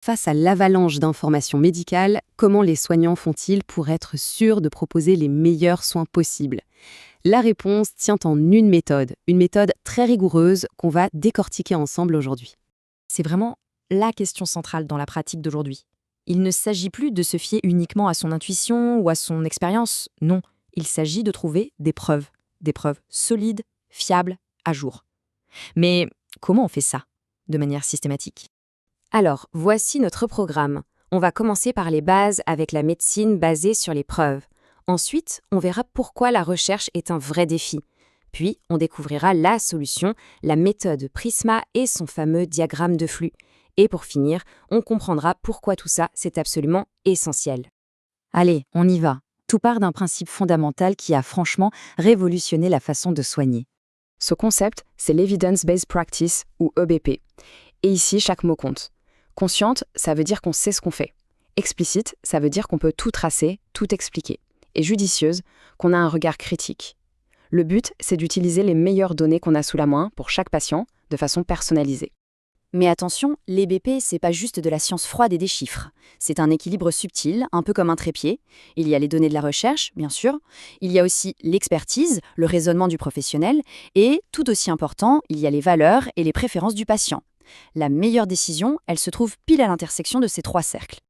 Face à l'avalanche d'informations médicales, comment les soignants font-ils pour être sûrs de proposer les meilleurs soins possibles? La réponse tient en une méthode très rigoureuse qu'on va décortiquer ensemble aujourd'hui. C'est vraiment la question centrale dans la pratique d'aujourd'hui. Il ne s'agit plus de se fier uniquement à son intuition ou à son expérience, non. Il s'agit de trouver des preuves solides, fiables, à jour. Mais comment on fait ça de manière systématique? Alors, voici notre programme. On va commencer par les bases avec la médecine basée sur les preuves. Ensuite, on verra pourquoi la recherche est un vrai défi. Puis, on découvrira la solution, la méthode Prisma et son fameux diagramme de flux. Et pour finir, on comprendra pourquoi tout ça, c'est absolument essentiel. Allez, on y va. Tout part d'un principe fondamental qui a franchement révolutionné la façon de soigner. Ce concept, c'est l'Evidence-Based Practice, ou EBP. Et ici, chaque mot compte. Consciente, ça veut dire qu'on sait ce qu'on fait. Explicite, ça veut dire qu'on peut tout tracer, tout expliquer. Et judicieuse, qu'on a un regard critique. Le but, c'est d'utiliser les meilleures données qu'on a sous la main pour chaque patient, de façon personnalisée. Mais attention, l'EBP, c'est pas juste de la science froide et des chiffres. C'est un équilibre subtil, un peu comme un trépied. Il y a les données de la recherche, bien sûr. Il y a aussi l'expertise, le raisonnement du professionnel. Et, tout aussi important, il y a les valeurs et les préférences du patient. La meilleure décision, elle se trouve pile à l'intersection de ces trois cercles.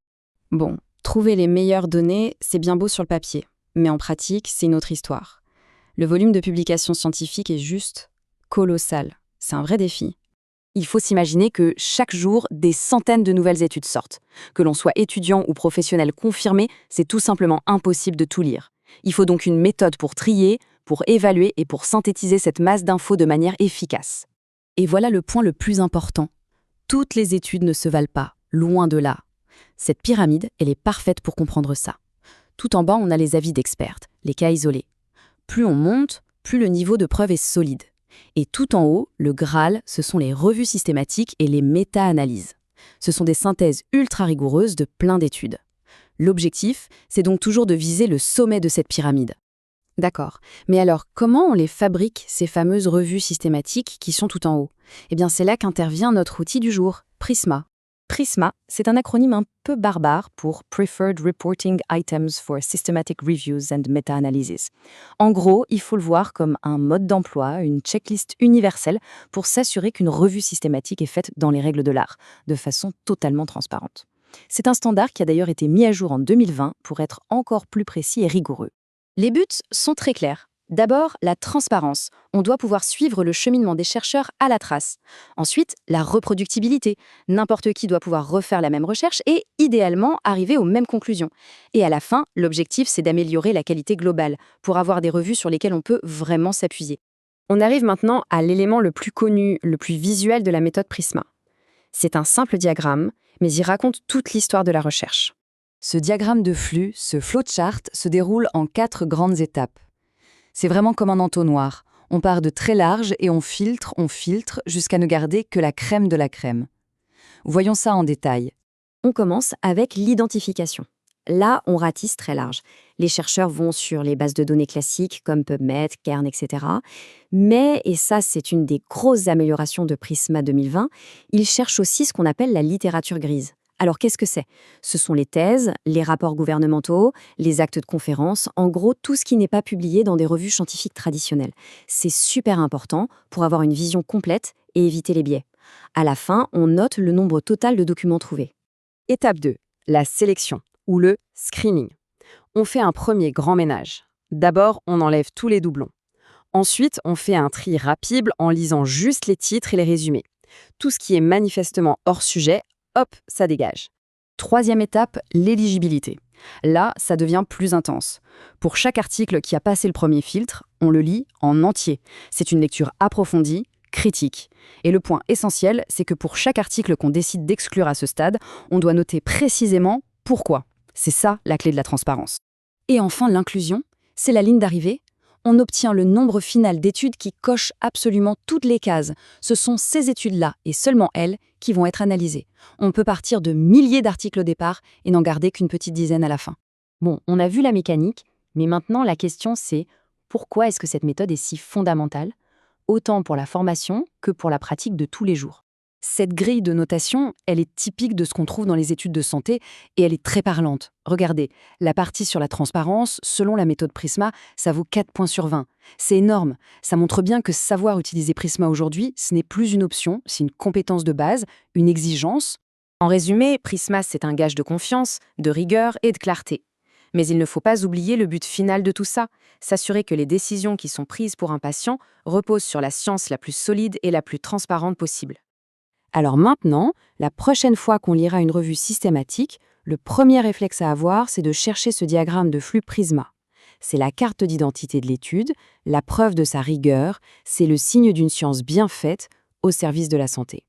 Bon, trouver les meilleures données, c'est bien beau sur le papier. Mais en pratique, c'est une autre histoire. Le volume de publications scientifiques est juste colossal. C'est un vrai défi. Il faut s'imaginer que chaque jour, des centaines de nouvelles études sortent. Que l'on soit étudiant ou professionnel confirmé, c'est tout simplement impossible de tout lire. Il faut donc une méthode pour trier, pour évaluer et pour synthétiser cette masse d'infos de manière efficace. Et voilà le point le plus important. Toutes les études ne se valent pas, loin de là. Cette pyramide, elle est parfaite pour comprendre ça. Tout en bas, on a les avis d'experts, les cas isolés. Plus on monte, plus le niveau de preuve est solide. Et tout en haut, le Graal, ce sont les revues systématiques et les méta-analyses. Ce sont des synthèses ultra rigoureuses de plein d'études. L'objectif, c'est donc toujours de viser le sommet de cette pyramide. D'accord. Mais alors, comment on les fabrique, ces fameuses revues systématiques qui sont tout en haut? Eh bien, c'est là qu'intervient notre outil du jour, Prisma. Prisma, c'est un acronyme un peu barbare pour Preferred Reporting Items for Systematic Reviews and Meta-Analysis. En gros, il faut le voir comme un mode d'emploi, une checklist universelle pour s'assurer qu'une revue systématique est faite dans les règles de l'art, de façon totalement transparente. C'est un standard qui a d'ailleurs été mis à jour en 2020 pour être encore plus précis et rigoureux. Les buts sont très clairs. D'abord, la transparence. On doit pouvoir suivre le cheminement des chercheurs à la trace. Ensuite, la reproductibilité. N'importe qui doit pouvoir refaire la même recherche et, idéalement, arriver aux mêmes conclusions. Et à la fin, l'objectif, c'est d'améliorer la qualité globale, pour avoir des revues sur lesquelles on peut vraiment s'appuyer. On arrive maintenant à l'élément le plus connu, le plus visuel de la méthode Prisma. C'est un simple diagramme, mais il raconte toute l'histoire de la recherche. Ce diagramme de flux, ce flowchart, se déroule en 4 grandes étapes. C'est vraiment comme un entonnoir. On part de très large et on filtre jusqu'à ne garder que la crème de la crème. Voyons ça en détail. On commence avec l'identification. Là, on ratisse très large. Les chercheurs vont sur les bases de données classiques comme PubMed, Kern, etc. Mais, et ça c'est une des grosses améliorations de Prisma 2020, ils cherchent aussi ce qu'on appelle la littérature grise. Alors qu'est-ce que c'est? Ce sont les thèses, les rapports gouvernementaux, les actes de conférence, en gros tout ce qui n'est pas publié dans des revues scientifiques traditionnelles. C'est super important pour avoir une vision complète et éviter les biais. À la fin, on note le nombre total de documents trouvés. Étape 2, la sélection, ou le screening. On fait un premier grand ménage. D'abord, on enlève tous les doublons. Ensuite, on fait un tri rapide en lisant juste les titres et les résumés. Tout ce qui est manifestement hors sujet, hop, ça dégage. Troisième étape, l'éligibilité. Là, ça devient plus intense. Pour chaque article qui a passé le premier filtre, on le lit en entier. C'est une lecture approfondie, critique. Et le point essentiel, c'est que pour chaque article qu'on décide d'exclure à ce stade, on doit noter précisément pourquoi. C'est ça la clé de la transparence. Et enfin, l'inclusion, c'est la ligne d'arrivée. On obtient le nombre final d'études qui cochent absolument toutes les cases. Ce sont ces études-là, et seulement elles, qui vont être analysées. On peut partir de milliers d'articles au départ et n'en garder qu'une petite dizaine à la fin. Bon, on a vu la mécanique, mais maintenant la question c'est pourquoi est-ce que cette méthode est si fondamentale, autant pour la formation que pour la pratique de tous les jours? Cette grille de notation, elle est typique de ce qu'on trouve dans les études de santé et elle est très parlante. Regardez, la partie sur la transparence, selon la méthode Prisma, ça vaut 4 points sur 20. C'est énorme. Ça montre bien que savoir utiliser Prisma aujourd'hui, ce n'est plus une option, c'est une compétence de base, une exigence. En résumé, Prisma, c'est un gage de confiance, de rigueur et de clarté. Mais il ne faut pas oublier le but final de tout ça, s'assurer que les décisions qui sont prises pour un patient reposent sur la science la plus solide et la plus transparente possible. Alors maintenant, la prochaine fois qu'on lira une revue systématique, le premier réflexe à avoir, c'est de chercher ce diagramme de flux Prisma. C'est la carte d'identité de l'étude, la preuve de sa rigueur, c'est le signe d'une science bien faite au service de la santé.